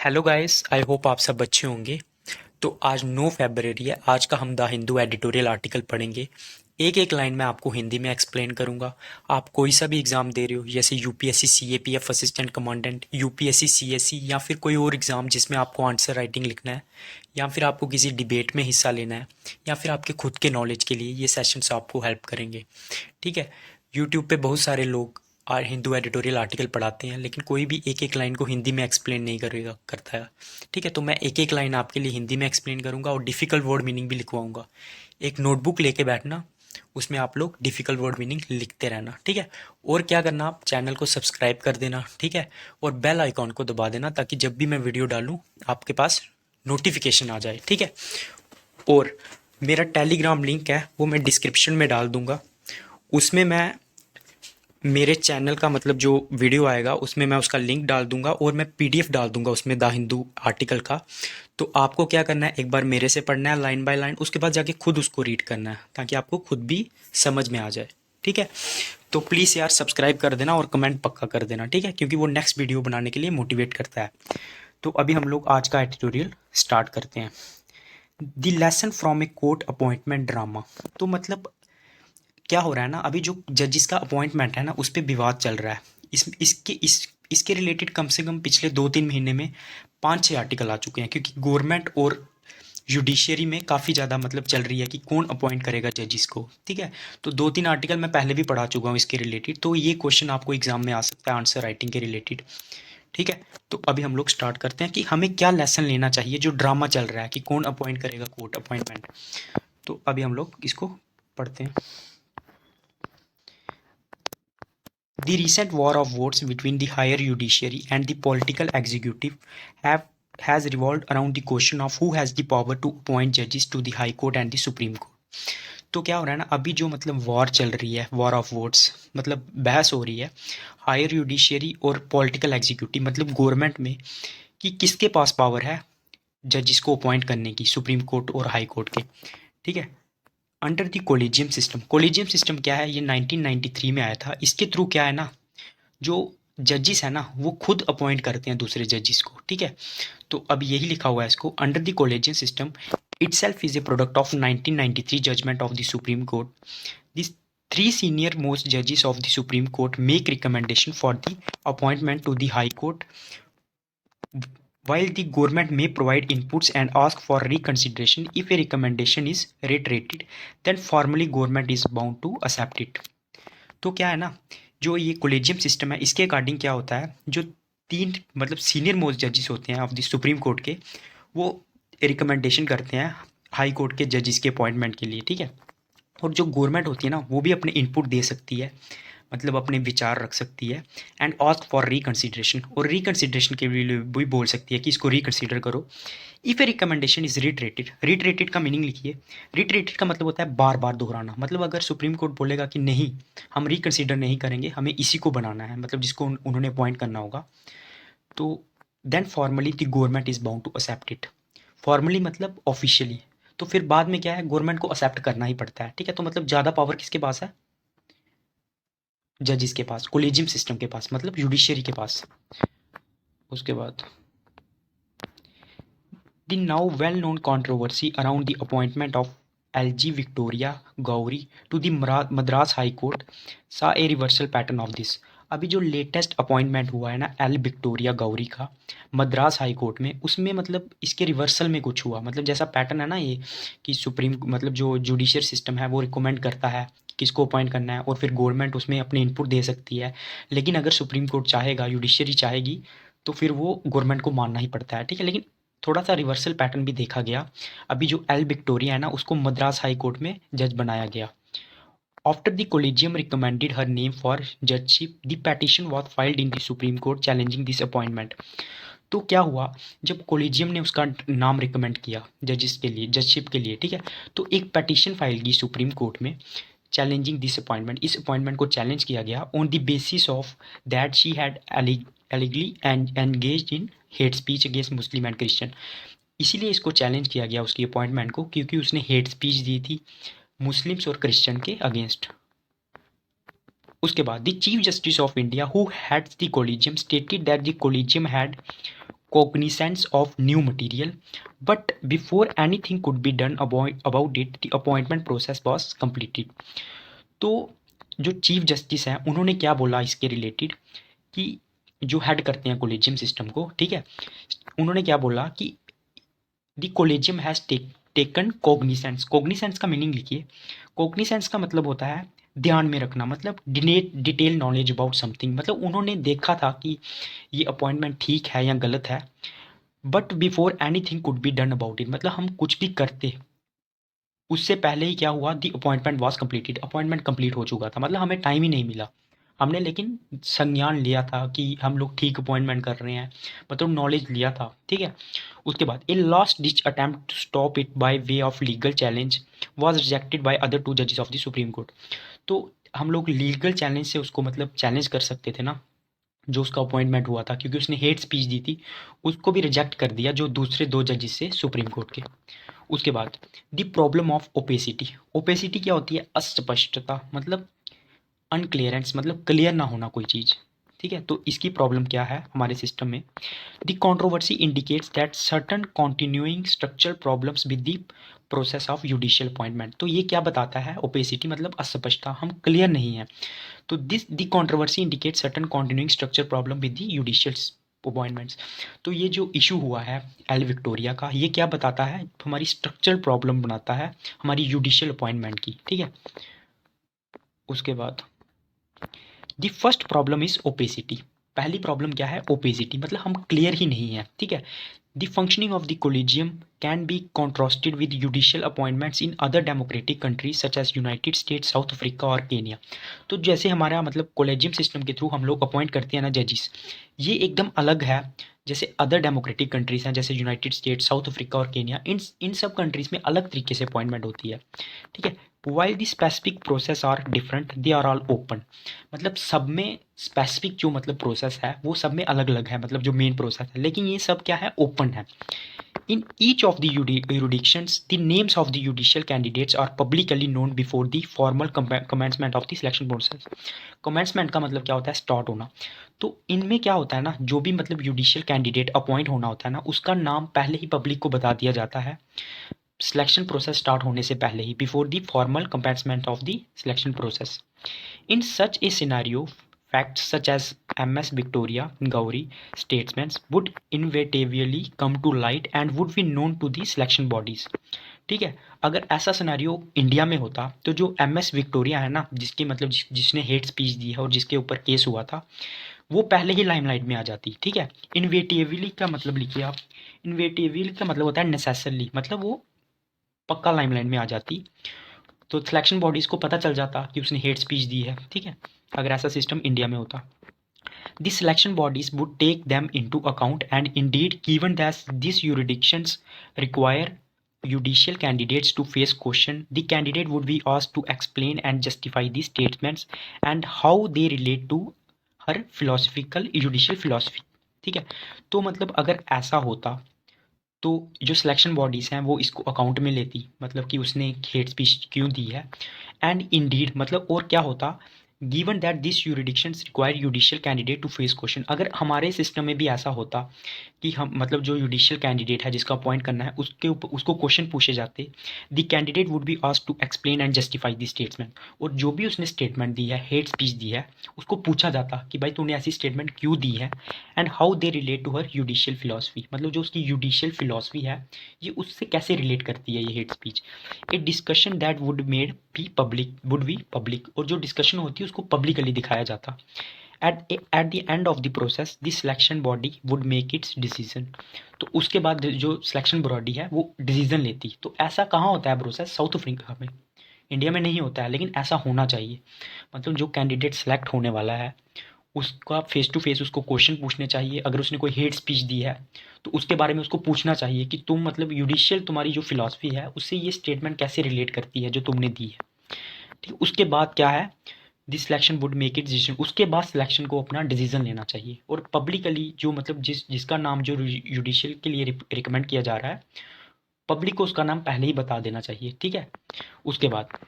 Hello guys, I hope आप सब अच्छे होंगे। तो आज 9 फरवरी है। आज का हम द हिंदू एडिटोरियल आर्टिकल पढ़ेंगे। एक एक लाइन मैं आपको हिंदी में एक्सप्लेन करूंगा। आप कोई सा भी एग्ज़ाम दे रहे हो, जैसे UPSC CAPF assistant commandant, UPSC CSC, या फिर कोई और एग्ज़ाम जिसमें आपको आंसर राइटिंग लिखना है, या फिर आपको किसी डिबेट में हिस्सा लेना है, या फिर आपके खुद के नॉलेज के लिए ये सेशंस आपको हेल्प करेंगे। ठीक है। यूट्यूब पे बहुत सारे लोग हिंदू एडिटोरियल आर्टिकल पढ़ाते हैं, लेकिन कोई भी एक एक लाइन को हिंदी में एक्सप्लेन नहीं करेगा करता है। ठीक है, तो मैं एक एक लाइन आपके लिए हिंदी में एक्सप्लेन करूंगा और डिफ़िकल्ट वर्ड मीनिंग भी लिखवाऊंगा। एक नोटबुक लेके बैठना, उसमें आप लोग डिफ़िकल्ट वर्ड मीनिंग लिखते रहना। ठीक है। और क्या करना, आप चैनल को सब्सक्राइब कर देना। ठीक है। और बेल आइकॉन को दबा देना, ताकि जब भी मैं वीडियो डालूँ आपके पास नोटिफिकेशन आ जाए। ठीक है। और मेरा टेलीग्राम लिंक है, वो मैं डिस्क्रिप्शन में डाल दूंगा। उसमें मैं मेरे चैनल का मतलब जो वीडियो आएगा उसमें मैं उसका लिंक डाल दूंगा, और मैं पीडीएफ डाल दूंगा उसमें द हिंदू आर्टिकल का। तो आपको क्या करना है, एक बार मेरे से पढ़ना है लाइन बाय लाइन, उसके बाद जाके खुद उसको रीड करना है, ताकि आपको खुद भी समझ में आ जाए। ठीक है। तो प्लीज़ यार सब्सक्राइब कर देना और कमेंट पक्का कर देना। ठीक है, क्योंकि वो नेक्स्ट वीडियो बनाने के लिए मोटिवेट करता है। तो अभी हम लोग आज का एडिटोरियल स्टार्ट करते हैं। The lesson from a court appointment drama. तो मतलब क्या हो रहा है ना, अभी जो जजिस का अपॉइंटमेंट है ना, उस पर विवाद चल रहा है। इसके रिलेटेड कम से कम पिछले 2-3 महीने में 5-6 आर्टिकल आ चुके हैं, क्योंकि गवर्नमेंट और जुडिशियरी में काफ़ी ज़्यादा मतलब चल रही है कि कौन अपॉइंट करेगा जजिस को। ठीक है। तो 2-3 आर्टिकल मैं पहले भी पढ़ा चुका हूँ इसके रिलेटेड, तो ये क्वेश्चन आपको एग्जाम में आ सकता है आंसर राइटिंग के रिलेटेड। ठीक है। तो अभी हम लोग स्टार्ट करते हैं कि हमें क्या लेसन लेना चाहिए जो ड्रामा चल रहा है कि कौन अपॉइंट करेगा कोर्ट अपॉइंटमेंट। तो अभी हम लोग इसको पढ़ते हैं। The recent war of votes between the higher judiciary and the political executive have has revolved around the question of who has the power to appoint judges to the High Court and the Supreme Court. तो क्या हो रहा है ना, अभी जो मतलब war चल रही है, वॉर ऑफ वोट्स, मतलब बहस हो रही है हायर जुडिशियरी और पॉलिटिकल एग्जीक्यूटिव मतलब गवर्नमेंट में, कि किसके पास पावर है जजिस को अपॉइंट करने की, सुप्रीम कोर्ट और हाई कोर्ट के। ठीक है। Under the collegium system. Collegium system क्या है, ये 1993 में आया था। इसके थ्रू क्या है ना, जो जजिस है ना वो खुद अपॉइंट करते हैं दूसरे जजिस को। ठीक है। तो अब यही लिखा हुआ है इसको, under the collegian system itself is a product of 1993 judgment of the Supreme Court. These three senior most judges of the Supreme Court make recommendation for the appointment to the High Court, while the government may provide inputs and ask for reconsideration. If a recommendation is reiterated, then formally government is bound to accept it. तो क्या है ना, जो ये collegium system है इसके according क्या होता है, जो तीन मतलब सीनियर मोस्ट जजेस होते हैं ऑफ द सुप्रीम कोर्ट के, वो रिकमेंडेशन करते हैं हाई कोर्ट के जजेस के अपॉइंटमेंट के लिए। ठीक है। और जो गवर्नमेंट होती है ना, वो भी अपने इनपुट दे सकती है, मतलब अपने विचार रख सकती है। एंड आस्क फॉर रिकन्सिडरेशन, और रिकन्सिडरेशन के लिए भी बोल सकती है कि इसको रिकन्सिडर करो। If A recommendation is reiterated, reiterated का मीनिंग लिखिए। रिटरेटेड का मतलब होता है बार बार दोहराना। मतलब अगर सुप्रीम कोर्ट बोलेगा कि नहीं, हम रिकन्सिडर नहीं करेंगे, हमें इसी को बनाना है, मतलब जिसको उन्होंने अपॉइंट करना होगा, तो then formally the government is bound to accept it. Formally मतलब ऑफिशियली। तो फिर बाद में क्या है, गवर्नमेंट को एक्सेप्ट करना ही पड़ता है। ठीक है। तो मतलब ज़्यादा पावर किसके पास है, जजिस के पास, कोलेजियम सिस्टम के पास, मतलब जुडिशियरी के पास। उसके बाद the now well known controversy around the appointment of L G Victoria Gowri to the Madras high court saw a reversal pattern of this. अभी जो लेटेस्ट अपॉइंटमेंट हुआ है ना एल विक्टोरिया गौरी का मद्रास हाई कोर्ट में, उसमें मतलब इसके रिवर्सल में कुछ हुआ। मतलब जैसा पैटर्न है ना ये, कि सुप्रीम मतलब जो जुडिशियल सिस्टम है वो रिकमेंड करता है किसको अपॉइंट करना है, और फिर गवर्नमेंट उसमें अपने इनपुट दे सकती है। लेकिन अगर सुप्रीम कोर्ट चाहेगा, जुडिशियरी चाहेगी, तो फिर वो गवर्नमेंट को मानना ही पड़ता है। ठीक है। लेकिन थोड़ा सा रिवर्सल पैटर्न भी देखा गया। अभी जो एल विक्टोरिया है ना, उसको मद्रास हाई कोर्ट में जज बनाया गया। After the collegium recommended her name for judgeship, the petition was filed in the supreme court challenging this appointment. तो क्या हुआ, जब कोलिजियम ने उसका नाम रिकमेंड किया जजिस के लिए, जजशिप के लिए, ठीक है, तो एक पेटिशन फाइल की सुप्रीम कोर्ट में चैलेंजिंग दिस अपॉइंटमेंट। इस अपॉइंटमेंट को चैलेंज किया गया on the basis of that she had allegedly and engaged in hate speech against Muslim and Christian. इसीलिए इसको चैलेंज किया गया उसकी अपॉइंटमेंट को, क्योंकि उसने हेट स्पीच दी थी मुस्लिम्स और क्रिश्चियन के अगेंस्ट। उसके बाद the chief justice of India who heads the collegium stated that the collegium had cognizance of new material, but before anything could be done about it, the appointment process was completed. तो जो chief justice हैं उन्होंने क्या बोला इसके related कि जो head करते हैं कोलेजियम सिस्टम को, ठीक है, उन्होंने क्या बोला कि the collegium has taken cognisance. Cognisance का मीनिंग लिखिए। कॉग्निसेंस का मतलब होता है ध्यान में रखना, मतलब डिटेल नॉलेज अबाउट समथिंग। मतलब उन्होंने देखा था कि ये अपॉइंटमेंट ठीक है या गलत है, but before anything could be done about it, मतलब हम कुछ भी करते उससे पहले ही क्या हुआ, the appointment was completed, appointment complete हो चुका था, मतलब हमें टाइम ही नहीं मिला। हमने लेकिन संज्ञान लिया था कि हम लोग ठीक अपॉइंटमेंट कर रहे हैं, मतलब नॉलेज लिया था, ठीक है। उसके बाद a last ditch attempt to stop it by way of legal challenge was rejected by other two जजेस ऑफ द सुप्रीम कोर्ट। तो हम लोग लीगल चैलेंज से उसको मतलब चैलेंज कर सकते थे ना, जो उसका अपॉइंटमेंट हुआ था, क्योंकि उसने हेट स्पीच दी थी, उसको भी रिजेक्ट कर दिया जो दूसरे दो जजेस से सुप्रीम कोर्ट के। उसके बाद the problem of opacity. Opacity क्या होती है, अस्पष्टता, मतलब अनक्लियरेंस, मतलब क्लियर ना होना कोई चीज़, ठीक है। तो इसकी प्रॉब्लम क्या है हमारे सिस्टम में, the controversy indicates that certain continuing structural problems with the process of judicial appointment. तो ये क्या बताता है, ओपेसिटी मतलब अस्पष्टता, हम क्लियर नहीं है। तो this the controversy indicate certain continuing structure problem with the judicial appointments. तो ये जो इशू हुआ है एल विक्टोरिया का, ये क्या बताता है, हमारी स्ट्रक्चरल प्रॉब्लम बनाता है हमारी जुडिशियल अपॉइंटमेंट की, ठीक है। उसके बाद the first problem is opacity. पहली प्रॉब्लम क्या है, ओपेसिटी, मतलब हम क्लियर ही नहीं है, ठीक है। The functioning of the collegium can be contrasted with judicial appointments in other democratic countries such as United States, South Africa और केनिया। तो जैसे हमारा मतलब कोलेजियम सिस्टम के थ्रू हम लोग अपॉइंट करते हैं ना जजिस, ये एकदम अलग है जैसे अदर डेमोक्रेटिक कंट्रीज हैं, जैसे यूनाइटेड स्टेट्स, साउथ अफ्रीका और केनिया। इन सब कंट्रीज में अलग तरीके से अपॉइंटमेंट होती है, ठीक है। While the specific process are different they are all open. मतलब सब में स्पेसिफिक जो मतलब प्रोसेस है वो सब में अलग अलग है, मतलब जो मेन प्रोसेस है, लेकिन ये सब क्या है, ओपन है। In each of the jurisdictions, the names of the judicial candidates are publicly known before the formal commencement of the selection process. Commencement का मतलब क्या होता है, स्टार्ट होना। तो इनमें क्या होता है ना, जो भी मतलब जुडिशियल कैंडिडेट अपॉइंट होना होता है ना, उसका नाम पहले ही पब्लिक को बता दिया जाता है सिलेक्शन प्रोसेस स्टार्ट होने से पहले ही, before the formal commencement of the selection process. In such a scenario, facts such as MS Victoria Gauri statements would inevitably come to light and would be known to the selection bodies. ठीक है, अगर ऐसा scenario India में होता तो जो MS Victoria है ना, जिसकी मतलब जिसने हेट स्पीच दी है और जिसके ऊपर केस हुआ था, वो पहले ही लाइमलाइट में आ जाती, ठीक है। इनवेटिवली का मतलब लिखिए आप, इनवेटिवली का मतलब होता है नेसेसरली, मतलब वो पक्का लाइमलाइट में आ जाती, तो सिलेक्शन बॉडीज़ को पता चल जाता कि उसने हेट स्पीच दी है, ठीक है, अगर ऐसा सिस्टम इंडिया में होता। The selection bodies would take them into account and indeed given that this jurisdictions require judicial candidates to face question, the candidate would be asked to explain and justify the statements and how they relate to her philosophical judicial philosophy, ठीक है। तो मतलब अगर ऐसा होता तो जो selection bodies हैं वो इसको अकाउंट में लेती, मतलब कि उसने हेट स्पीच क्यों दी है। एंड इंडीड मतलब और क्या होता, given that this jurisdictions require judicial candidate to face question. अगर हमारे सिस्टम में भी ऐसा होता कि हम मतलब जो जुडिशियल कैंडिडेट है जिसका अपॉइंट करना है उसके ऊपर उसको क्वेश्चन पूछे जाते, the candidate would be asked to explain and justify the statement. और जो भी उसने स्टेटमेंट दी है, हेट स्पीच दी है, उसको पूछा जाता कि भाई तूने ऐसी स्टेटमेंट क्यों दी है, and how they relate to her judicial philosophy, मतलब जो उसकी जुडिशियल फिलॉसफी है ये उससे कैसे रिलेट करती है ये hate speech. A discussion that would made be public would be public, और जो डिस्कशन होती है उसको पब्लिकली दिखाया जाता। At the end of the process the selection body would make its decision. तो उसके बाद जो सिलेक्शन बॉडी है वो डिसीजन लेती। तो ऐसा कहाँ होता है प्रोसेस, साउथ अफ्रीका में, इंडिया में नहीं होता है, लेकिन ऐसा होना चाहिए। मतलब जो कैंडिडेट सेलेक्ट होने वाला है उसका फेस टू फेस उसको क्वेश्चन पूछने चाहिए। अगर उसने कोई हेट स्पीच दी है तो उसके बारे में उसको पूछना चाहिए कि तुम मतलब जुडिशियल तुम्हारी जो फिलॉसफी है उससे ये स्टेटमेंट कैसे रिलेट करती है जो तुमने दी है, ठीक। उसके बाद क्या है, this selection would make it decision. उसके बाद सिलेक्शन को अपना डिसीजन लेना चाहिए, और पब्लिकली जो मतलब जिसका नाम जो जुडिशियल के लिए रिकमेंड किया जा रहा है, पब्लिक को उसका नाम पहले ही बता देना चाहिए, ठीक है। उसके बाद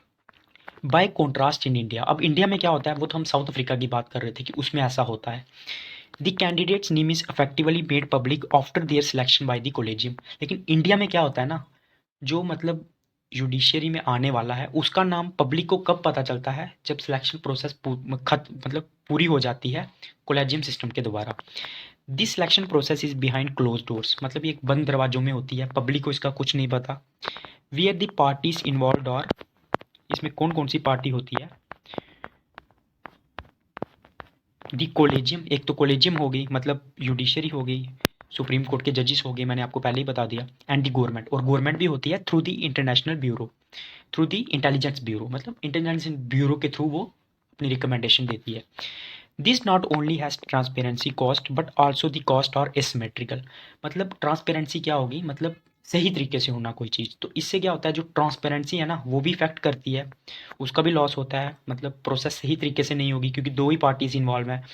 बाय कॉन्ट्रास्ट इन इंडिया, अब इंडिया में क्या होता है वो तो हम साउथ अफ्रीका की बात कर रहे थे कि उसमें ऐसा होता है। The candidates name is effectively made public after their selection by the collegium. लेकिन इंडिया में क्या होता है ना, जो मतलब जुडिशियरी में आने वाला है उसका नाम पब्लिक को कब पता चलता है, जब सिलेक्शन प्रोसेस मतलब पूरी हो जाती है कोलेजियम सिस्टम के द्वारा। This selection process is behind close doors, मतलब ये एक बंद दरवाजों में होती है, पब्लिक को इसका कुछ नहीं पता। We are the parties involve, और इसमें कौन कौन सी पार्टी होती है, दी कोलेजियम, एक तो कोलेजियम हो गई मतलब जुडिशरी हो गई, सुप्रीम कोर्ट के जजेस हो गए, मैंने आपको पहले ही बता दिया, एंड दी गवर्नमेंट, और गवर्नमेंट भी होती है through the international bureau, through the intelligence bureau, मतलब इंटेलिजेंस ब्यूरो के थ्रू वो अपनी रिकमेंडेशन देती है। This not only has transparency cost but also the cost और एसिमेट्रिकल, मतलब ट्रांसपेरेंसी क्या होगी, मतलब सही तरीके से होना कोई चीज़, तो इससे क्या होता है जो ट्रांसपेरेंसी है ना वो भी इफेक्ट करती है, उसका भी लॉस होता है, मतलब प्रोसेस सही तरीके से नहीं होगी क्योंकि दो ही पार्टीज इन्वॉल्व हैं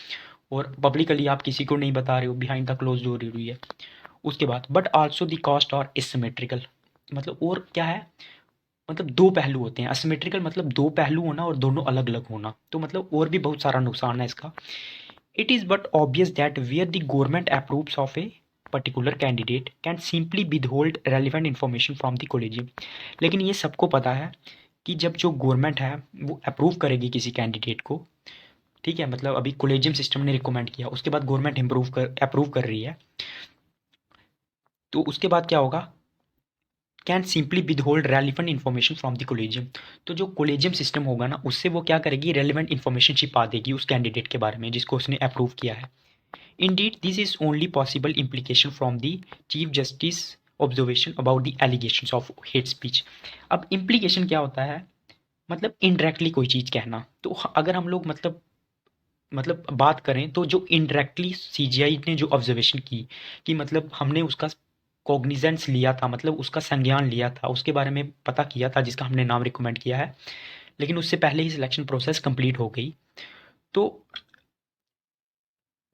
और पब्लिकली आप किसी को नहीं बता रहे हो, बिहाइंड द क्लोज डोर हुई है। उसके बाद बट आल्सो द कॉस्ट और एसिमेट्रिकल, मतलब और क्या है, मतलब दो पहलू होते हैं, असिमेट्रिकल मतलब दो पहलू होना और दोनों अलग अलग होना, तो मतलब और भी बहुत सारा नुकसान है इसका। It is but obvious that where the government approves of a particular candidate can simply withhold relevant information from the collegium. लेकिन ये सबको पता है कि जब जो गवर्नमेंट है वो अप्रूव करेगी किसी कैंडिडेट को, ठीक है, मतलब अभी कोलेजियम सिस्टम ने रिकमेंड किया, उसके बाद गवर्नमेंट अप्रूव कर रही है, तो उसके बाद क्या होगा, can simply withhold relevant information from the collegium. तो जो कोलेजियम सिस्टम होगा ना उससे वो क्या करेगी, रेलिवेंट इन्फॉर्मेशन छिपा देगी उस कैंडिडेट के बारे में जिसको उसने अप्रूव किया है। Indeed this is only possible implication from the chief justice observation about the allegations of hate speech. अब इम्प्लीकेशन क्या होता है, मतलब इनडायरेक्टली कोई चीज़ कहना, तो अगर हम लोग मतलब बात करें तो जो इनडायरेक्टली सीजीआई ने जो ऑब्जर्वेशन की कि मतलब हमने उसका कॉग्निजेंस लिया था, मतलब उसका संज्ञान लिया था, उसके बारे में पता किया था जिसका हमने नाम रिकमेंड किया है, लेकिन उससे पहले ही सिलेक्शन प्रोसेस कंप्लीट हो गई,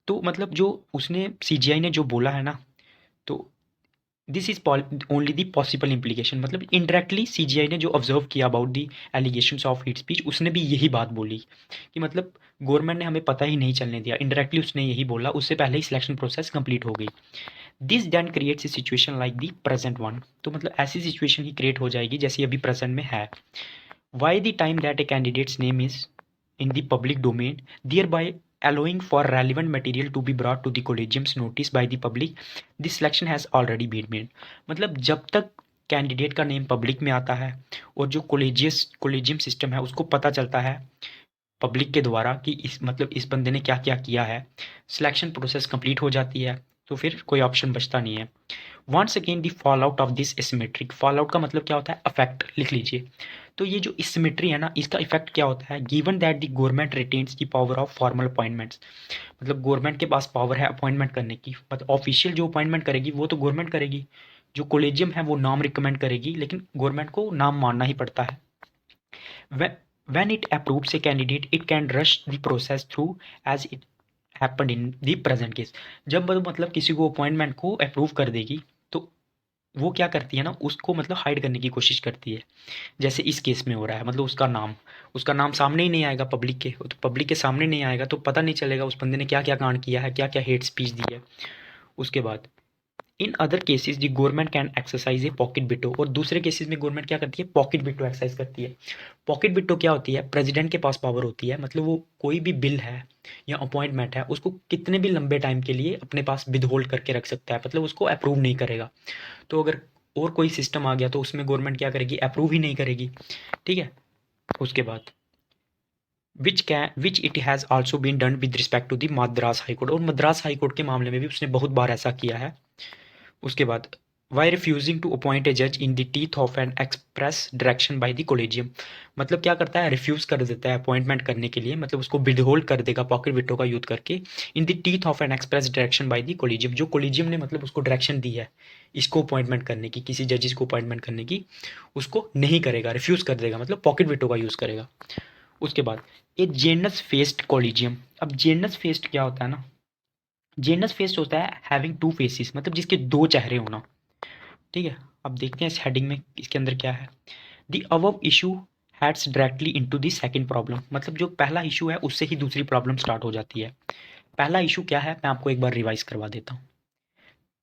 तो मतलब जो उसने सीजीआई ने जो बोला है ना, तो this is only the possible implication, मतलब इनडायरेक्टली सीजीआई ने जो ऑब्जर्व किया about the allegations of hate speech उसने भी यही बात बोली कि मतलब गवर्नमेंट ने हमें पता ही नहीं चलने दिया, इनडायरेक्टली उसने यही बोला, उससे पहले ही सिलेक्शन प्रोसेस कंप्लीट हो गई। This then creates a situation like the present one, तो मतलब ऐसी सिचुएशन ही क्रिएट हो जाएगी जैसी अभी प्रेजेंट में है। Why the time that A candidates name is in the public domain, thereby allowing for relevant material to be brought to the collegium's notice by the public, this selection has already been made। मतलब जब तक candidate का name public में आता है और जो collegium system है उसको पता चलता है पब्लिक के द्वारा कि इस मतलब इस बंदे ने क्या क्या किया है, सिलेक्शन प्रोसेस कंप्लीट हो जाती है, तो फिर कोई ऑप्शन बचता नहीं है। Once again the fall out of this asymmetric, fall out का मतलब क्या होता है, अफेक्ट लिख लीजिए। तो ये जो एसिमेट्री है ना इसका इफेक्ट क्या होता है, given that the government retains the power of formal appointments, मतलब गवर्नमेंट के पास पावर है अपॉइंटमेंट करने की, मतलब ऑफिशियल जो अपॉइंटमेंट करेगी वो तो गवर्नमेंट करेगी, जो कोलेजियम है वो नाम रिकमेंड करेगी, लेकिन गवर्नमेंट को नाम मानना ही पड़ता है। When it approves a candidate, it can rush the process through as it happened in the present case। जब वो मतलब किसी को अपॉइंटमेंट को अप्रूव कर देगी तो वो क्या करती है ना उसको मतलब हाइड करने की कोशिश करती है, जैसे इस केस में हो रहा है, मतलब उसका नाम सामने ही नहीं आएगा पब्लिक के, तो पब्लिक के सामने नहीं आएगा तो पता नहीं चलेगा उस बंदे ने क्या क्या कांड किया है, क्या क्या हेट स्पीच दी है। उसके बाद in other cases the government can exercise A pocket बिटो, और दूसरे केसेस में गवर्नमेंट क्या करती है, पॉकेट बिटो एक्सरसाइज करती है। पॉकेट बिटो क्या होती है, प्रेसिडेंट के पास पावर होती है, मतलब वो कोई भी बिल है या अपॉइंटमेंट है उसको कितने भी लंबे टाइम के लिए अपने पास विदहोल्ड करके रख सकता है, मतलब उसको अप्रूव नहीं करेगा। तो अगर और कोई सिस्टम आ गया तो उसमें गवर्नमेंट क्या करेगी, अप्रूव ही नहीं करेगी, ठीक है। उसके बाद which it has also been done with respect to the Madras high court, और मद्रास हाई कोर्ट के मामले में भी उसने बहुत बार ऐसा किया है। उसके बाद वाई रिफ्यूजिंग टू अपॉइंट ए जज in the teeth of N express direction by the collegium, मतलब क्या करता है, रिफ्यूज कर देता है अपॉइंटमेंट करने के लिए, मतलब उसको विदहोल्ड कर देगा पॉकेट विटो का यूज करके, in the teeth of N express direction by the collegium, जो कोलेजियम ने मतलब उसको डायरेक्शन दी है इसको अपॉइंटमेंट करने की, किसी जजिस को अपॉइंटमेंट करने की, उसको नहीं करेगा, रिफ्यूज कर देगा, मतलब पॉकेट विटो का यूज करेगा। उसके बाद ए जेनस फेस्ड कोलिजियम, अब जेनस फेस्ड क्या होता है ना, जेनस फेस्ड होता है हैविंग टू फेसेस, मतलब जिसके दो चेहरे होना, ठीक है। अब देखते हैं इस हेडिंग में इसके अंदर क्या है। The above issue heads directly into the second problem, मतलब जो पहला इशू है उससे ही दूसरी प्रॉब्लम स्टार्ट हो जाती है। पहला इशू क्या है, मैं आपको एक बार रिवाइज करवा देता हूँ।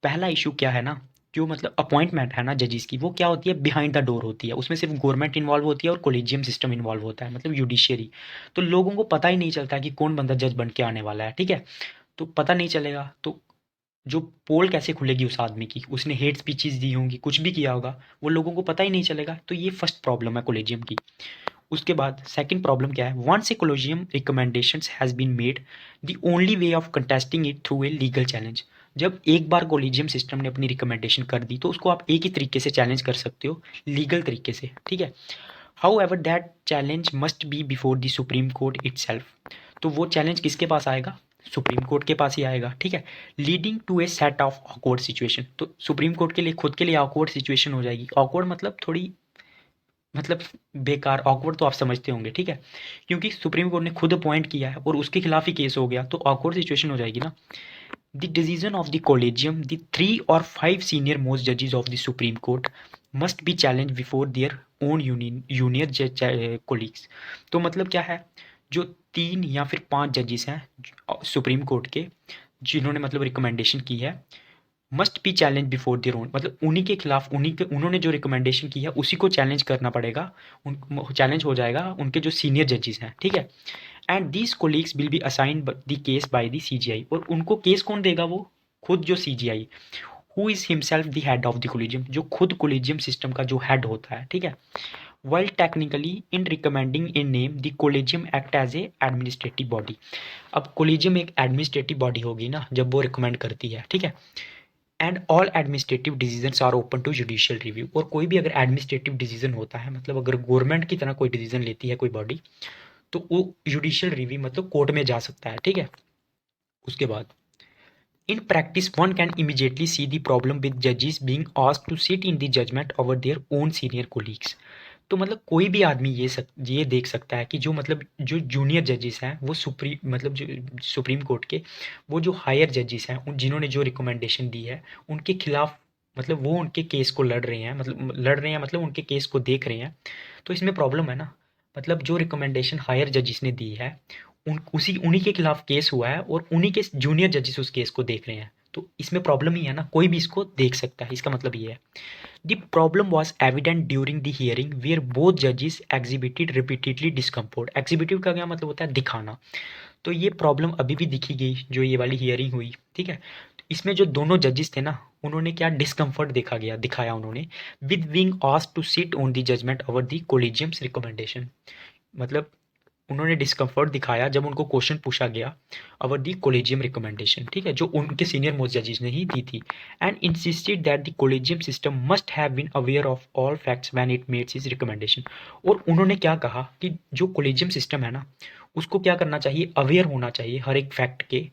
पहला इशू क्या है ना, जो मतलब अपॉइंटमेंट है ना जजेस की, वो क्या होती है, बिहाइंड द डोर होती है। उसमें सिर्फ गवर्नमेंट इन्वॉल्व होती है और कोलिजियम सिस्टम इन्वॉल्व होता है, मतलब जुडिशियरी। तो लोगों को पता ही नहीं चलता कि कौन बंदा जज बन के आने वाला है, ठीक है। तो पता नहीं चलेगा तो जो पोल कैसे खुलेगी उस आदमी की, उसने हेट स्पीचेस दी होंगी, कुछ भी किया होगा, वो लोगों को पता ही नहीं चलेगा। तो ये फर्स्ट प्रॉब्लम है कोलेजियम की। उसके बाद सेकंड प्रॉब्लम क्या है, once a collegium recommendations has been made, the only way of contesting it through a legal challenge. जब एक बार कोलेजियम सिस्टम ने अपनी रिकमेंडेशन कर दी तो उसको आप एक ही तरीके से चैलेंज कर सकते हो, लीगल तरीके से, ठीक है। How ever that challenge must be before the supreme court itself. तो वो चैलेंज किसके पास आएगा, सुप्रीम कोर्ट के पास ही आएगा, ठीक है। Leading to a set of awkward situation, तो सुप्रीम कोर्ट के लिए खुद के लिए ऑकवर्ड सिचुएशन हो जाएगी। ऑकवर्ड मतलब थोड़ी, मतलब बेकार, ऑकवर्ड तो आप समझते होंगे, ठीक है। क्योंकि सुप्रीम कोर्ट ने खुद अपॉइंट किया है और उसके खिलाफ ही केस हो गया, तो ऑकवर्ड सिचुएशन हो जाएगी ना। The decision of the collegium, the 3 or 5 senior most जजेस of the supreme court must be challenge before their own junior colleagues. तो मतलब क्या है, जो 3 या फिर 5 जजेस हैं सुप्रीम कोर्ट के, जिन्होंने मतलब रिकमेंडेशन की है, must be challenge before their own, मतलब उन्हीं के खिलाफ, उन्होंने जो रिकमेंडेशन की है उसी को चैलेंज करना पड़ेगा। उन चैलेंज हो जाएगा उनके जो सीनियर जजेस हैं, ठीक है। And these colleagues will be assigned the case by the CGI, और उनको केस कौन देगा, वो खुद जो CGI, who is himself the head of the collegium, जो खुद कोलिजियम सिस्टम का जो हेड होता है, ठीक है। While technically in recommending a name, the collegium act as a administrative body. अब कोलिजियम एक एडमिनिस्ट्रेटिव बॉडी होगी ना जब वो रिकमेंड करती है, ठीक है। And all administrative decision are open to judicial review, और कोई भी अगर एडमिनिस्ट्रेटिव डिसीजन होता है, मतलब अगर गवर्नमेंट की तरह कोई डिसीजन लेती है कोई बॉडी, तो वो जुडिशियल रिव्यू मतलब कोर्ट में जा सकता है, ठीक है। उसके बाद in practice one can immediately see the problem with जजेस being asked to sit in the judgement over their own senior colleagues. तो मतलब कोई भी आदमी ये देख सकता है कि जो मतलब जो जूनियर जजेस हैं वो मतलब जो सुप्रीम कोर्ट के, वो जो हायर जजेस हैं उन जिन्होंने जो रिकमेंडेशन दी है उनके खिलाफ, मतलब वो उनके केस को लड़ रहे हैं, मतलब उनके केस को देख रहे हैं। तो इसमें प्रॉब्लम है ना, मतलब जो रिकमेंडेशन हायर जजेस ने दी है उन उसी उन्हीं के खिलाफ केस हुआ है और उन्हीं के जूनियर जजेस उस केस को देख रहे हैं। तो इसमें प्रॉब्लम ही है ना, कोई भी इसको देख सकता है, इसका मतलब ये है। The problem was evident during the hearing where both judges exhibited repeatedly discomfort. Exhibitive का क्या मतलब होता है, दिखाना। तो ये प्रॉब्लम अभी भी दिखी गई जो ये वाली हियरिंग हुई, ठीक है। तो इसमें जो दोनों जजेस थे ना, उन्होंने क्या डिस्कम्फर्ट दिखाया उन्होंने, with being asked to sit on the judgement over the collegium's recommendation. मतलब उन्होंने डिस्कम्फर्ट दिखाया जब उनको क्वेश्चन पूछा गया अवर दी कोलेजियम रिकमेंडेशन, ठीक है, जो उनके सीनियर मोस्ट जजेस ने ही दी थी। And insisted that the collegium system must have been aware of all facts when it mades his recommendation. और उन्होंने क्या कहा कि जो कोलेजियम सिस्टम है ना, उसको क्या करना चाहिए, अवेयर होना चाहिए हर एक फैक्ट के,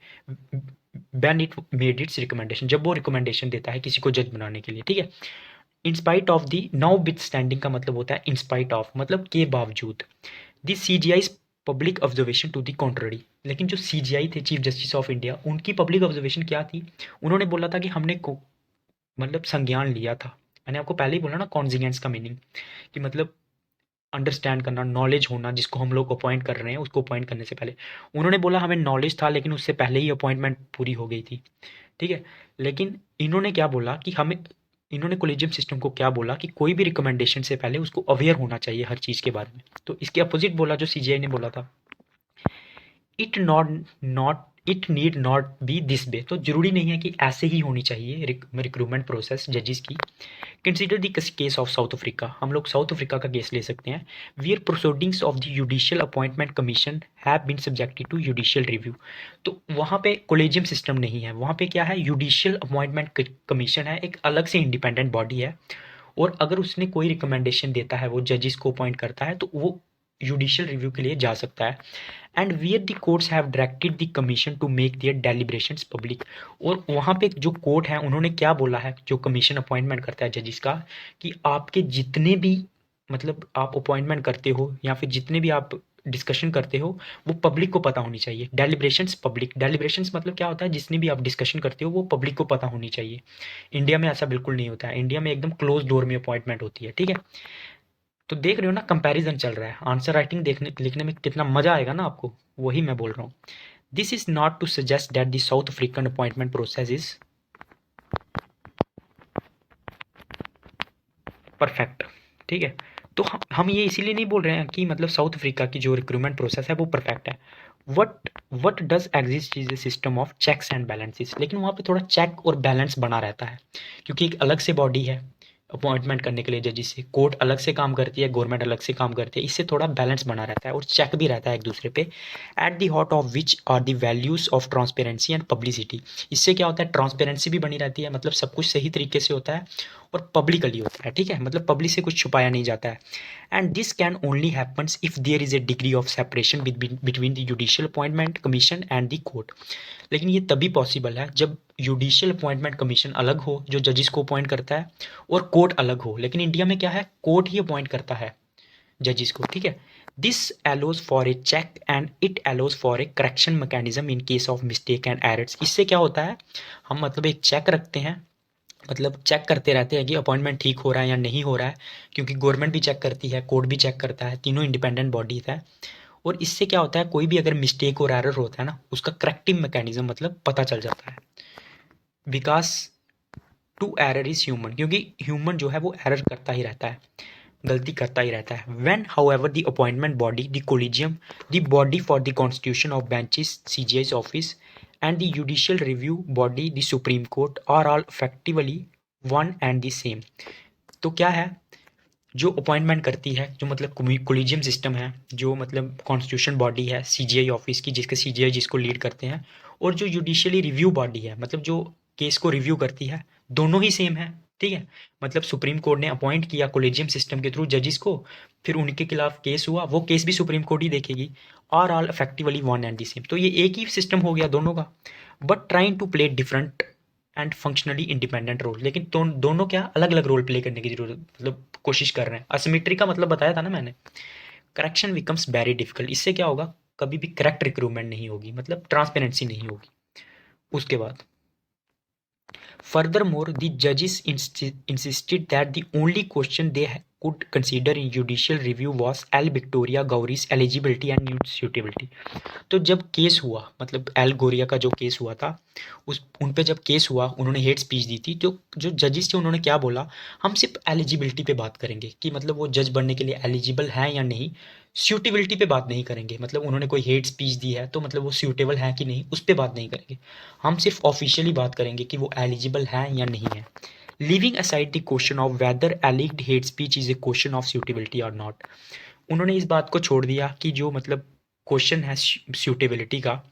when it made it's recommendation, जब वो रिकमेंडेशन देता है किसी को जज बनाने के लिए, ठीक है। In spite of the, now with standing का मतलब होता है इन स्पाइट ऑफ, मतलब के बावजूद, the CJI's public observation to the contrary. लेकिन जो सीजीआई थे, चीफ जस्टिस ऑफ इंडिया, उनकी पब्लिक ऑब्जर्वेशन क्या थी, उन्होंने बोला था कि हमने को मतलब संज्ञान लिया था। मैंने आपको पहले ही बोला ना कॉन्जिगेंस का मीनिंग, कि मतलब अंडरस्टैंड करना, नॉलेज होना, जिसको हम लोग अपॉइंट कर रहे हैं उसको अपॉइंट करने से पहले। उन्होंने बोला हमें नॉलेज था लेकिन उससे पहले ही अपॉइंटमेंट पूरी हो गई थी, ठीक है। लेकिन इन्होंने क्या बोला कि हमें, इन्होंने कोलेजियम सिस्टम को क्या बोला कि कोई भी रिकमेंडेशन से पहले उसको अवेयर होना चाहिए हर चीज़ के बारे में। तो इसके अपोजिट बोला जो सीजीआई ने बोला था, it not it need not be this way. तो जरूरी नहीं है कि ऐसे ही होनी चाहिए रिक्रूटमेंट प्रोसेस जजेस की। Consider the case of South Africa, हम लोग साउथ अफ्रीका का केस ले सकते हैं, where proceedings of the judicial appointment commission have been subjected to judicial review. तो वहाँ पे कोलेजियम सिस्टम नहीं है, वहाँ पे क्या है, जुडिशियल अपॉइंटमेंट कमीशन है, एक अलग से इंडिपेंडेंट बॉडी है। और अगर उसने कोई रिकमेंडेशन देता है, वो जजेस को अपॉइंट करता है, तो वो जुडिशियल रिव्यू के लिए जा सकता है। And where the courts have directed the commission to make their deliberations public. और वहाँ पे जो कोर्ट है उन्होंने क्या बोला है, जो कमीशन अपॉइंटमेंट करता है जजेस का, कि आपके जितने भी, मतलब आप अपॉइंटमेंट करते हो या फिर जितने भी आप डिस्कशन करते हो, वो पब्लिक को पता होनी चाहिए। डेलिब्रेशंस पब्लिक, डेलिब्रेशंस मतलब क्या होता है, जितनी भी आप डिस्कशन करते हो वो पब्लिक को पता होनी चाहिए। इंडिया में ऐसा बिल्कुल नहीं होता है, इंडिया में एकदम क्लोज डोर में अपॉइंटमेंट होती है, ठीक है। तो देख रहे हो ना, कंपैरिजन चल रहा है, आंसर राइटिंग देखने लिखने में कितना मजा आएगा ना आपको, वही मैं बोल रहा हूँ। This is not to suggest that the South African appointment process is perfect. ठीक है, तो हम ये इसीलिए नहीं बोल रहे हैं कि मतलब साउथ अफ्रीका की जो रिक्रूटमेंट प्रोसेस है वो परफेक्ट है। What what does exist is a system of checks and balances, लेकिन वहाँ पे थोड़ा चेक और बैलेंस बना रहता है, क्योंकि एक अलग से बॉडी है अपॉइंटमेंट करने के लिए जजेस से, कोर्ट अलग से काम करती है, गवर्नमेंट अलग से काम करती है, इससे थोड़ा बैलेंस बना रहता है और चेक भी रहता है एक दूसरे पे। At the heart of which are the values of transparency and publicity. इससे क्या होता है, ट्रांसपेरेंसी भी बनी रहती है, मतलब सब कुछ सही तरीके से होता है और पब्लिकली होता है। ठीक है, मतलब पब्लिक से कुछ छुपाया नहीं जाता है। And this can only happens if there is a degree of separation between the judicial appointment commission and the court. लेकिन ये तभी पॉसिबल है जब जुडिशियल अपॉइंटमेंट कमीशन अलग हो जो जजेस को अपॉइंट करता है, और कोर्ट अलग हो। लेकिन इंडिया में क्या है, कोर्ट ही अपॉइंट करता है जजेस को। ठीक है, this allows for a check and it allows for a correction mechanism in case of mistake and errors. इससे क्या होता है, हम मतलब एक चेक रखते हैं, मतलब चेक करते रहते हैं कि अपॉइंटमेंट ठीक हो रहा है या नहीं हो रहा है, क्योंकि गवर्नमेंट भी चेक करती है, कोर्ट भी चेक करता है, तीनों इंडिपेंडेंट बॉडीज है। और इससे क्या होता है, कोई भी अगर मिस्टेक और एरर होता है ना, उसका करेक्टिव मैकेनिज्म मतलब पता चल जाता है। Because to error is human, क्योंकि ह्यूमन जो है वो एरर करता ही रहता है, गलती करता ही रहता है। When however the appointment body the collegium the body for the constitution of benches CJI's office and the judicial review body the supreme court are all effectively one and the same. तो क्या है, जो appointment करती है, जो मतलब collegium system है, जो मतलब कॉन्स्टिट्यूशन बॉडी है सीजीआई ऑफिस की, जिसके सीजीआई जिसको लीड करते हैं, और जो जुडिशियली रिव्यू बॉडी है, मतलब जो केस को रिव्यू करती है, दोनों ही सेम है। ठीक है, मतलब सुप्रीम कोर्ट ने अपॉइंट किया कोलिजियम सिस्टम के थ्रू जजिस को, फिर उनके खिलाफ केस हुआ, वो केस भी सुप्रीम कोर्ट ही देखेगी, और all effectively one and the same. तो ये एक ही सिस्टम हो गया दोनों का, but trying to play different and functionally independent role. लेकिन दोनों क्या अलग अलग रोल प्ले करने की जरूरत, मतलब कोशिश कर रहे हैं। असिमेट्री का मतलब बताया था ना मैंने। करेक्शन बिकम्स वेरी डिफिकल्ट, इससे क्या होगा, कभी भी करेक्ट रिक्रूटमेंट नहीं होगी, मतलब ट्रांसपेरेंसी नहीं होगी। उसके बाद furthermore, the judges insisted that the only question they could consider in judicial review was L. Victoria Gowrie's eligibility and suitability। तो जब केस हुआ, मतलब एल गोरिया का जो केस हुआ था, उस उन पे जब केस हुआ, उन्होंने हेट स्पीच दी थी, जो जो जजेस थे उन्होंने क्या बोला, हम सिर्फ एलिजिबिलिटी पे बात करेंगे कि मतलब वो जज बनने के लिए एलिजिबल है या नहीं, सूटेबिलिटी पे बात नहीं करेंगे। मतलब उन्होंने कोई हेट स्पीच दी है तो मतलब वो सूटेबल है कि नहीं, उस पर बात नहीं करेंगे, हम सिर्फ ऑफिशियली बात करेंगे कि वो एलिजिबल है या नहीं है। Living aside the question of whether alleged hate speech is a question of suitability और नॉट। उन्होंने इस बात को छोड़ दिया कि जो मतलब क्वेश्चन है सूटेबिलिटी का,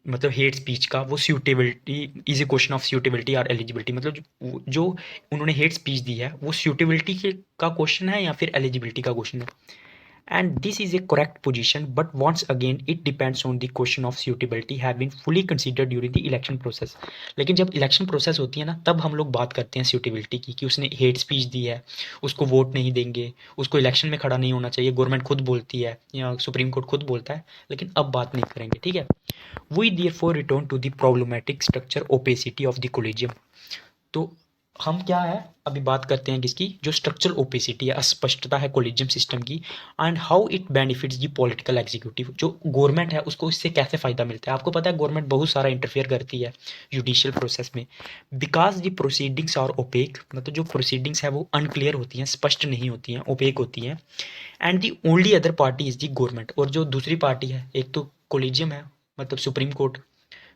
मतलब हेट स्पीच का, वो suitability is a question of suitability और एलिजिबिलिटी, मतलब जो उन्होंने हेट स्पीच दी है वो सूटेबिलिटी का क्वेश्चन है या फिर एलिजिबिलिटी का क्वेश्चन है। And this is a correct position, but once again it depends on the question of suitability have been fully considered during the election process। लेकिन जब इलेक्शन प्रोसेस होती है ना, तब हम लोग बात करते हैं सूटेबिलिटी की, कि उसने हेट स्पीच दी है, उसको वोट नहीं देंगे, उसको इलेक्शन में खड़ा नहीं होना चाहिए, गवर्नमेंट खुद बोलती है या सुप्रीम कोर्ट खुद बोलता है, लेकिन अब बात नहीं करेंगे। ठीक है, we therefore return to the problematic structure opacity of the collegium। तो हम क्या है, अभी बात करते हैं किसकी, जो स्ट्रक्चरल ओपेसिटी है, अस्पष्टता है कोलिजियम सिस्टम की, and how it benefits the political executive. जो गवर्नमेंट है उसको इससे कैसे फ़ायदा मिलता है। आपको पता है गवर्नमेंट बहुत सारा इंटरफेयर करती है जुडिशियल प्रोसेस में, because the proceedings are opaque, मतलब जो प्रोसीडिंग्स है वो अनक्लियर होती हैं, स्पष्ट नहीं होती हैं, ओपेक होती हैं। And the only other party is the government, और जो दूसरी पार्टी है, एक तो कोलिजियम है मतलब सुप्रीम कोर्ट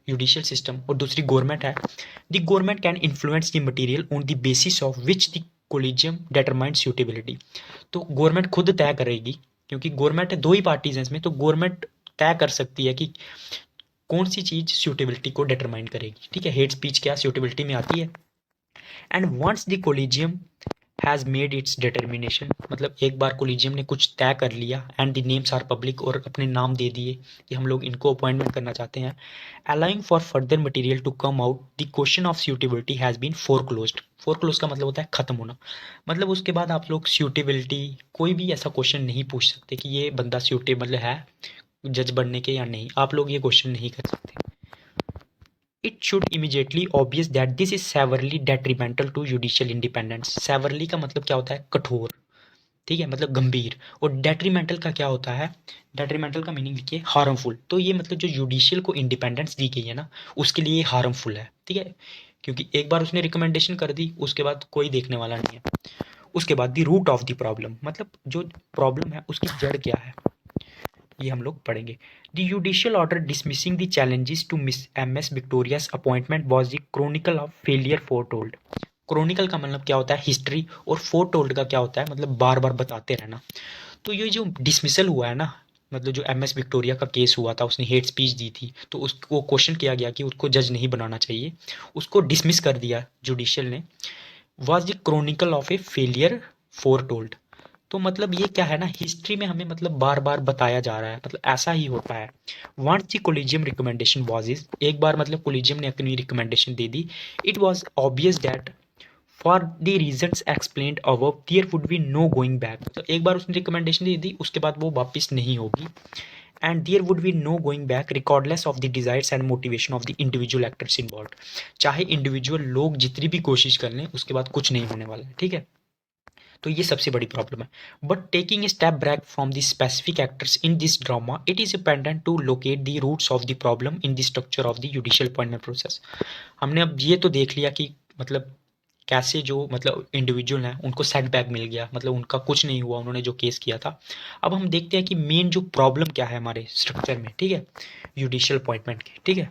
जुडिशियल सिस्टम, और दूसरी गवर्नमेंट है। The government can influence the material on the basis of which the collegium determined suitability. तो गवर्नमेंट खुद तय करेगी, क्योंकि गवर्नमेंट दो ही पार्टीज हैं इसमें, तो गवर्नमेंट तय कर सकती है कि कौन सी चीज़ सूटेबिलिटी को डिटरमाइन करेगी। ठीक है, हेट स्पीच क्या सूटेबिलिटी में आती है। And once the collegium has made its determination, मतलब एक बार कोलिजियम ने कुछ तय कर लिया, and the names are public, और अपने नाम दे दिए कि हम लोग इनको अपॉइंटमेंट करना चाहते हैं, allowing for further material to come out, the question of suitability has been foreclosed. Foreclose का मतलब होता है खत्म होना, मतलब उसके बाद आप लोग सूटेबिलिटी कोई भी ऐसा क्वेश्चन नहीं पूछ सकते कि ये बंदा सूटेबल है जज बनने के या नहीं, आप लोग ये क्वेश्चन नहीं कर सकते। It should immediately obvious that this is severely detrimental to judicial independence. Severely का मतलब क्या होता है, कठोर, ठीक है, मतलब गंभीर। और डेट्रीमेंटल का क्या होता है, डेट्रीमेंटल का मीनिंग लिखिए हार्मफुल। तो ये मतलब जो जुडिशियल को इंडिपेंडेंस दी गई है ना, उसके लिए हार्मफुल है, ठीक है, क्योंकि एक बार उसने रिकमेंडेशन कर दी, उसके बाद कोई देखने वाला नहीं है। उसके बाद the root of the problem, मतलब जो प्रॉब्लम है उसकी जड़ क्या है, ये हम लोग पढ़ेंगे। The judicial order dismissing the challenges to Miss M S Victoria's appointment was the chronicle of failure foretold. Chronicle का मतलब क्या होता है, हिस्ट्री, और फोर टोल्ड का क्या होता है, मतलब बार बार बताते रहना। तो ये जो डिसमिसल हुआ है ना, मतलब जो एम एस विक्टोरिया का केस हुआ था, उसने हेट स्पीच दी थी, तो उसको क्वेश्चन किया गया कि उसको जज नहीं बनाना चाहिए, उसको डिसमिस कर दिया जुडिशियल ने। Was the chronicle of A failure four told. तो मतलब ये क्या है ना, हिस्ट्री में हमें मतलब बार बार बताया जा रहा है, मतलब ऐसा ही होता है। Once the collegium recommendation was is, एक बार मतलब कोलिजियम ने अपनी रिकमेंडेशन दे दी, it was obvious that for the reasons explained above there would be no going back. तो एक बार उसने रिकमेंडेशन दे दी, उसके बाद वो वापस नहीं होगी। And there would be no going back regardless of the desires and motivation of the individual actors involve. चाहे इंडिविजुअल लोग जितनी भी कोशिश कर लें, उसके बाद कुछ नहीं होने वाला है, ठीक है। तो ये सबसे बड़ी प्रॉब्लम है। But taking a step back from the specific actors in this drama, it is important to locate the roots of the problem in the structure of the judicial appointment process. हमने अब ये तो देख लिया कि मतलब कैसे जो मतलब इंडिविजुअल हैं उनको सेटबैक मिल गया, मतलब उनका कुछ नहीं हुआ, उन्होंने जो केस किया था। अब हम देखते हैं कि मेन जो प्रॉब्लम क्या है हमारे स्ट्रक्चर में, ठीक है, जुडिशियल अपॉइंटमेंट की, ठीक है।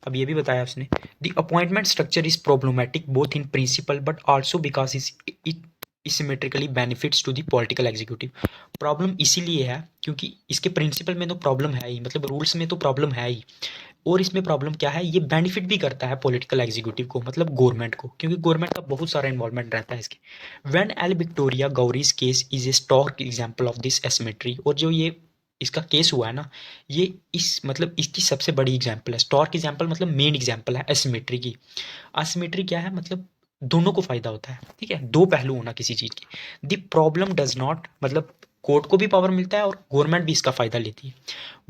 अब ये भी बताया उसने, the appointment structure is problematic both in principle but also because it symmetrically benefits to the political executive. Problem इसीलिए है क्योंकि इसके प्रिंसिपल में तो प्रॉब्लम है ही, मतलब रूल्स में तो प्रॉब्लम है ही, और इसमें प्रॉब्लम क्या है, ये बेनिफिट भी करता है पॉलिटिकल एग्जीक्यूटिव को, मतलब गवर्नमेंट को, क्योंकि गवर्नमेंट का बहुत सारा इन्वॉल्वमेंट रहता है इसके। When L Victoria गौरीज case is a stock example of this asymmetry. और जो ये इसका केस हुआ है ना, ये इस मतलब इसकी सबसे बड़ी एग्जांपल है। स्टॉक एग्जांपल मतलब मेन एग्जांपल है एसिमेट्री की। असिमेट्री क्या है, मतलब दोनों को फायदा होता है, ठीक है, दो पहलू होना किसी चीज की। द प्रॉब्लम डज नॉट, मतलब कोर्ट को भी पावर मिलता है और गवर्नमेंट भी इसका फायदा लेती है।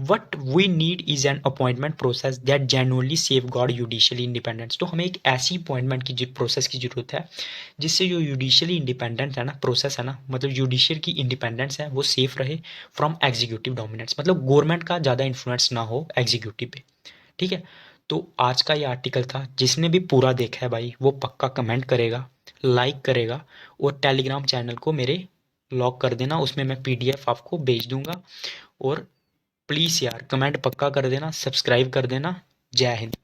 What we need is an appointment process that genuinely safeguard judicially independence. तो हमें एक ऐसी अपॉइंटमेंट की प्रोसेस की जरूरत है जिससे जो जुडिशियली इंडिपेंडेंट है ना, प्रोसेस है ना, मतलब जुडिशियल की इंडिपेंडेंस है वो सेफ रहे फ्रॉम एग्जीक्यूटिव डोमिनेंस, मतलब गवर्नमेंट का ज़्यादा इन्फ्लुएंस ना हो एग्जीक्यूटिव पे, ठीक है। तो आज का ये आर्टिकल था, जिसने भी पूरा देखा है भाई वो पक्का कमेंट करेगा, लाइक करेगा, और टेलीग्राम चैनल को मेरे लॉक कर देना, उसमें मैं पीडीएफ आपको भेज दूंगा। और प्लीज़ यार कमेंट पक्का कर देना, सब्सक्राइब कर देना। जय हिंद।